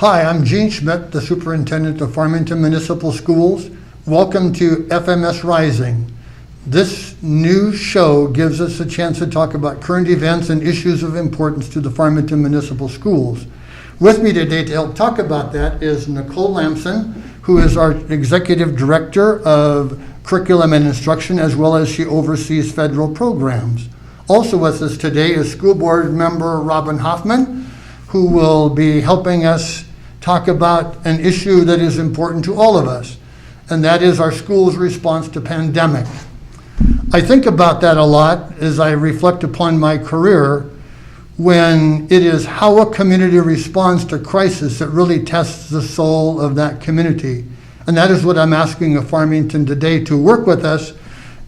Hi, I'm Eugene Schmidt, the Superintendent of Farmington Municipal Schools. Welcome to FMS Rising. This new show gives us a chance to talk about current events and issues of importance to the Farmington Municipal Schools. With me today to help talk about that is Nicole Lambson, who is our Executive Director of Curriculum and Instruction, as well as she oversees federal programs. Also with us today is School Board Member Robyn Hoffman, who will be helping us talk about an issue that is important to all of us, and that is our school's response to pandemic. I think about that a lot as I reflect upon my career, when it is how a community responds to crisis that really tests the soul of that community. And that is what I'm asking of Farmington today, to work with us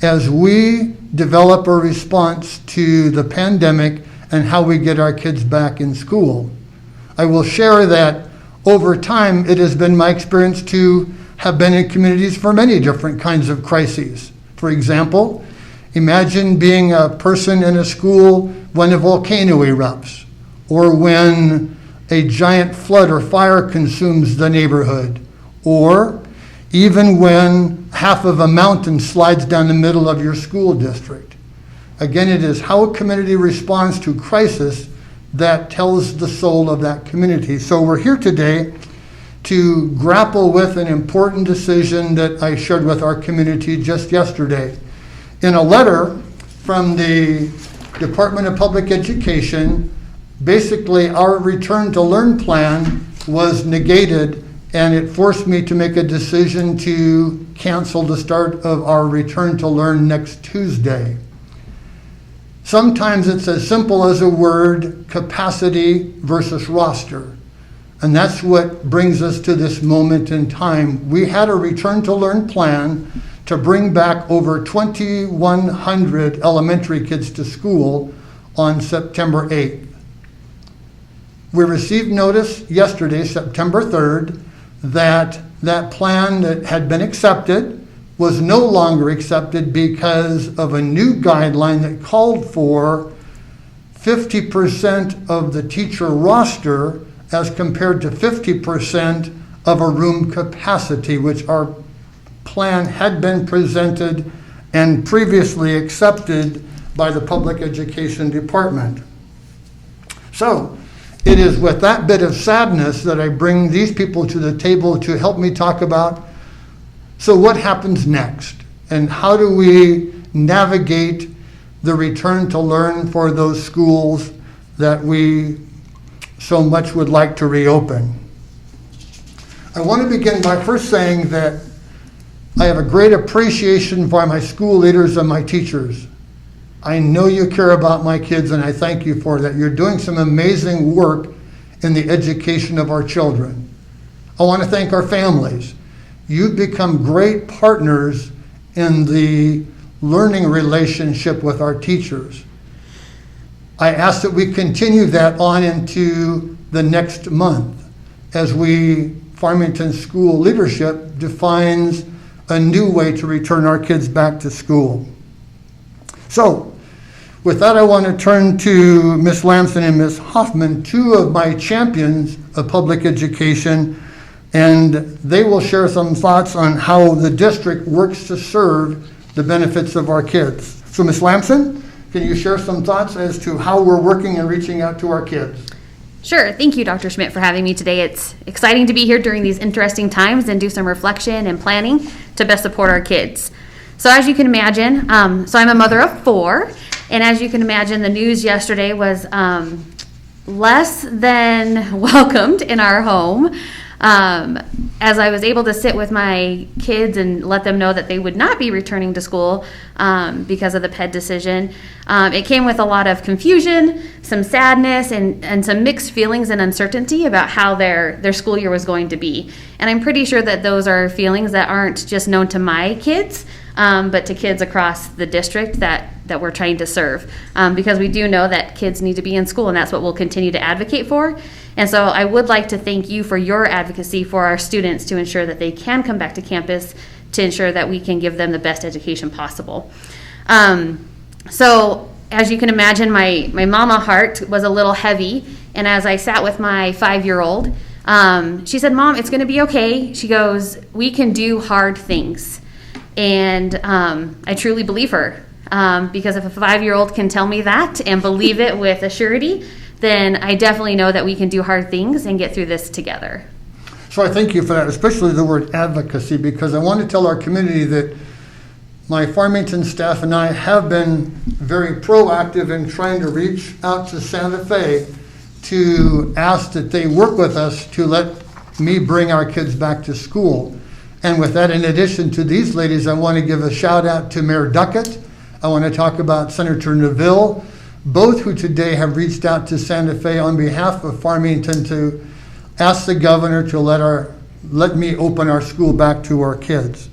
as we develop a response to the pandemic and how we get our kids back in school. I will share that over time, it has been my experience to have been in communities for many different kinds of crises. For example, imagine being a person in a school when a volcano erupts, or when a giant flood or fire consumes the neighborhood, or even when half of a mountain slides down the middle of your school district. Again, it is how a community responds to crisis that tells the soul of that community. So we're here today to grapple with an important decision that I shared with our community just yesterday. In a letter from the Department of Public Education, basically our return to learn plan was negated, and it forced me to make a decision to cancel the start of our return to learn next Tuesday. Sometimes it's as simple as a word, capacity versus roster. And that's what brings us to this moment in time. We had a return to learn plan to bring back over 2,100 elementary kids to school on September 8th. We received notice yesterday, September 3rd, that that plan that had been accepted was no longer accepted because of a new guideline that called for 50% of the teacher roster as compared to 50% of a room capacity, which our plan had been presented and previously accepted by the Public Education Department. So it is with that bit of sadness that I bring these people to the table to help me talk about, so what happens next, and how do we navigate the return to learn for those schools that we so much would like to reopen. I want to begin by first saying that I have a great appreciation for my school leaders and my teachers. I know you care about my kids, and I thank you for that. You're doing some amazing work in the education of our children. I want to thank our families. You've become great partners in the learning relationship with our teachers. I ask that we continue that on into the next month as Farmington School leadership defines a new way to return our kids back to school. So, with that, I want to turn to Ms. Lambson and Ms. Hoffman, two of my champions of public education, and they will share some thoughts on how the district works to serve the benefits of our kids. So Ms. Lambson, can you share some thoughts as to how we're working and reaching out to our kids? Sure. Thank you, Dr. Schmidt, for having me today. It's exciting to be here during these interesting times and do some reflection and planning to best support our kids. So as you can imagine, so I'm a mother of 4, and as you can imagine, the news yesterday was less than welcomed in our home. As I was able to sit with my kids and let them know that they would not be returning to school because of the PED decision, it came with a lot of confusion, some sadness, and some mixed feelings and uncertainty about how their school year was going to be. And I'm pretty sure that those are feelings that aren't just known to my kids, but to kids across the district that we're trying to serve, because we do know that kids need to be in school, and that's what we'll continue to advocate for. And so I would like to thank you for your advocacy for our students to ensure that they can come back to campus, to ensure that we can give them the best education possible. So as you can imagine, my mama heart was a little heavy, and as I sat with my 5-year-old, She said, Mom, it's going to be okay. She goes, we can do hard things. And I truly believe her, because if a 5-year-old can tell me that and believe it with a surety, then I definitely know that we can do hard things and get through this together. So I thank you for that, especially the word advocacy, because I want to tell our community that my Farmington staff and I have been very proactive in trying to reach out to Santa Fe to ask that they work with us to let me bring our kids back to school. And with that, in addition to these ladies, I want to give a shout out to Mayor Duckett. I want to talk about Senator Neville, both who today have reached out to Santa Fe on behalf of Farmington to ask the governor to let me open our school back to our kids.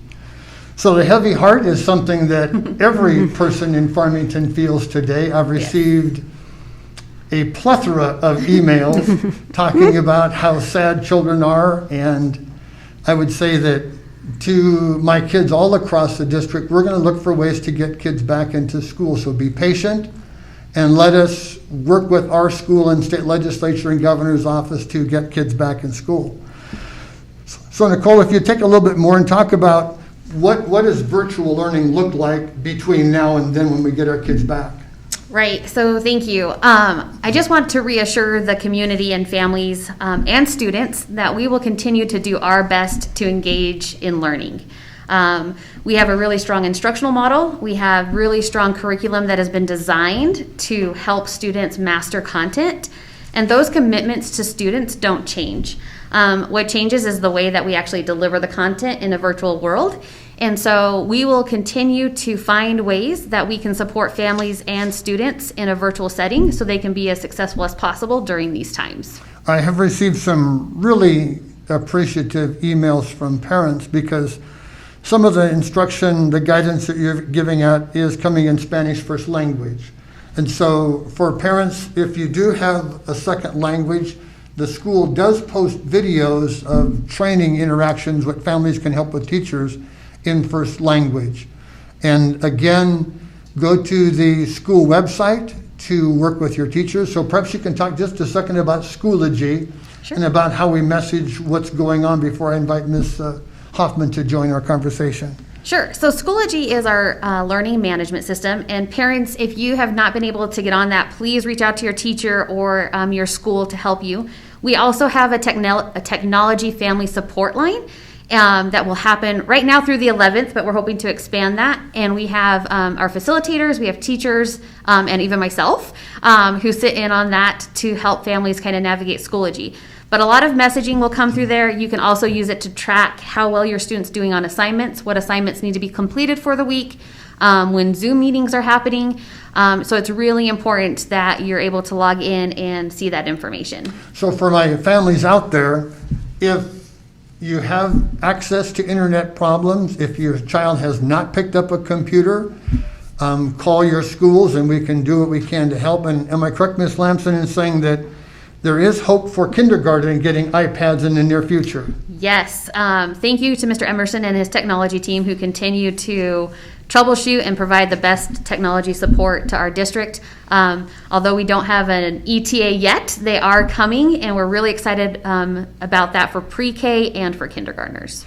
So the heavy heart is something that every person in Farmington feels today. I've received a plethora of emails talking about how sad children are, and I would say that to my kids all across the district, we're going to look for ways to get kids back into school. So be patient and let us work with our school and state legislature and governor's office to get kids back in school. So Nicole, if you take a little bit more and talk about what does virtual learning look like between now and then when we get our kids back? Right, so thank you. I just want to reassure the community and families and students that we will continue to do our best to engage in learning. We have a really strong instructional model. We have really strong curriculum that has been designed to help students master content, and those commitments to students don't change. What changes is the way that we actually deliver the content in a virtual world. And so we will continue to find ways that we can support families and students in a virtual setting so they can be as successful as possible during these times. I have received some really appreciative emails from parents because some of the instruction, the guidance that you're giving out is coming in Spanish first language. And so for parents, if you do have a second language, the school does post videos of training interactions, what families can help with teachers in first language. And again, go to the school website to work with your teachers. So perhaps you can talk just a second about Schoology. Sure. And about how we message what's going on before I invite Ms. Hoffman to join our conversation. Sure. So Schoology is our learning management system. And parents, if you have not been able to get on that, please reach out to your teacher or your school to help you. We also have a technology family support line that will happen right now through the 11th, but we're hoping to expand that. And we have our facilitators, we have teachers, and even myself who sit in on that to help families kind of navigate Schoology. But a lot of messaging will come through there. You can also use it to track how well your student's doing on assignments, what assignments need to be completed for the week, when Zoom meetings are happening. So it's really important that you're able to log in and see that information. So for my families out there, if you have access to internet problems, if your child has not picked up a computer, call your schools and we can do what we can to help. And am I correct, Ms. Lambson, in saying that there is hope for kindergarten getting iPads in the near future? Yes. Thank you to Mr. Emerson and his technology team who continue to troubleshoot and provide the best technology support to our district. Although we don't have an ETA yet, they are coming, and we're really excited about that for pre-K and for kindergartners.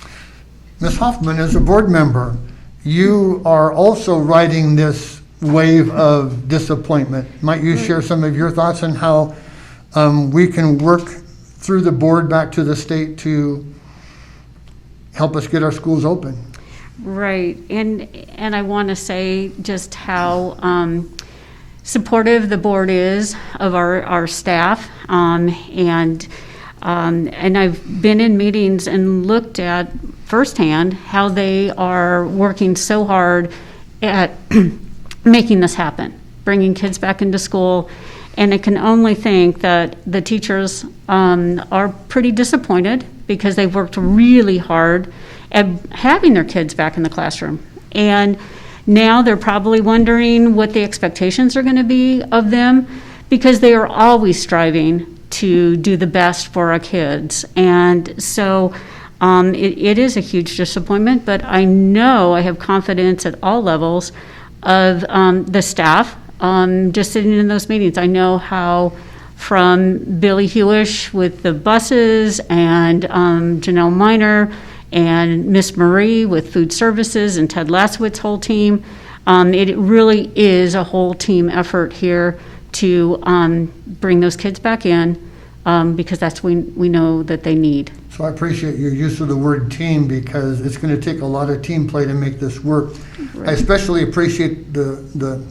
Ms. Hoffman, as a board member, you are also riding this wave of disappointment. Might you share some of your thoughts on how we can work through the board back to the state to help us get our schools open? Right, and I want to say just how supportive the board is of our staff, and I've been in meetings and looked at firsthand how they are working so hard at making this happen, bringing kids back into school. And I can only think that the teachers are pretty disappointed because they've worked really hard at having their kids back in the classroom. And now they're probably wondering what the expectations are going to be of them, because they are always striving to do the best for our kids. And so it is a huge disappointment, but I know I have confidence at all levels of the staff. Just sitting in those meetings, I know how from Billy Hewish with the buses, and Janelle Miner, and Miss Marie with food services, and Ted Laswitz's whole team. It really is a whole team effort here to bring those kids back in, because that's what we know that they need. So I appreciate your use of the word team, because it's going to take a lot of team play to make this work. Right. I especially appreciate the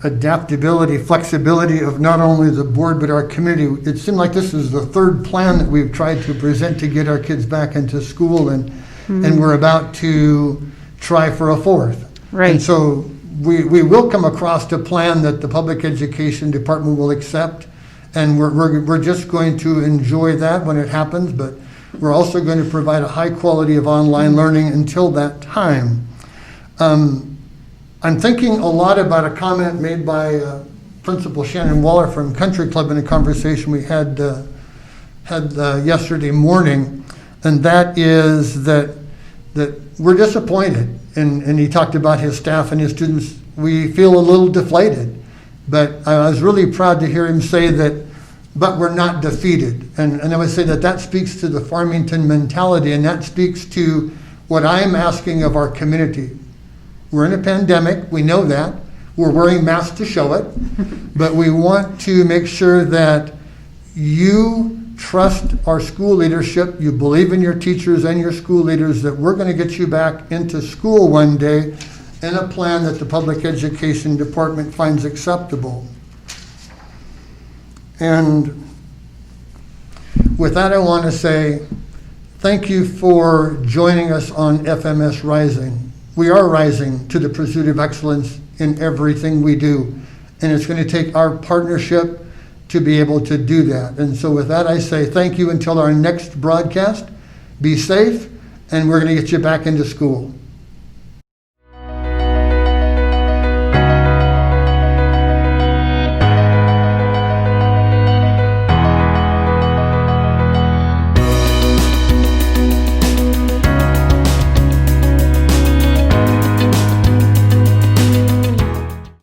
adaptability, flexibility of not only the board but our committee. It seemed like this is the third plan that we've tried to present to get our kids back into school, and we're about to try for a fourth. Right. And so we will come across a plan that the public education department will accept, and we're just going to enjoy that when it happens, but we're also going to provide a high quality of online learning until that time. I'm thinking a lot about a comment made by Principal Shannon Waller from Country Club in a conversation we had yesterday morning, and that is that we're disappointed. And he talked about his staff and his students. We feel a little deflated, but I was really proud to hear him say that, but we're not defeated. And I would say that speaks to the Farmington mentality, and that speaks to what I'm asking of our community. We're in a pandemic, we know that. We're wearing masks to show it, but we want to make sure that you trust our school leadership, you believe in your teachers and your school leaders, that we're going to get you back into school one day in a plan that the public education department finds acceptable. And with that, I want to say thank you for joining us on FMS Rising. We are rising to the pursuit of excellence in everything we do, and it's going to take our partnership to be able to do that. And so with that, I say thank you until our next broadcast. Be safe, and we're going to get you back into school.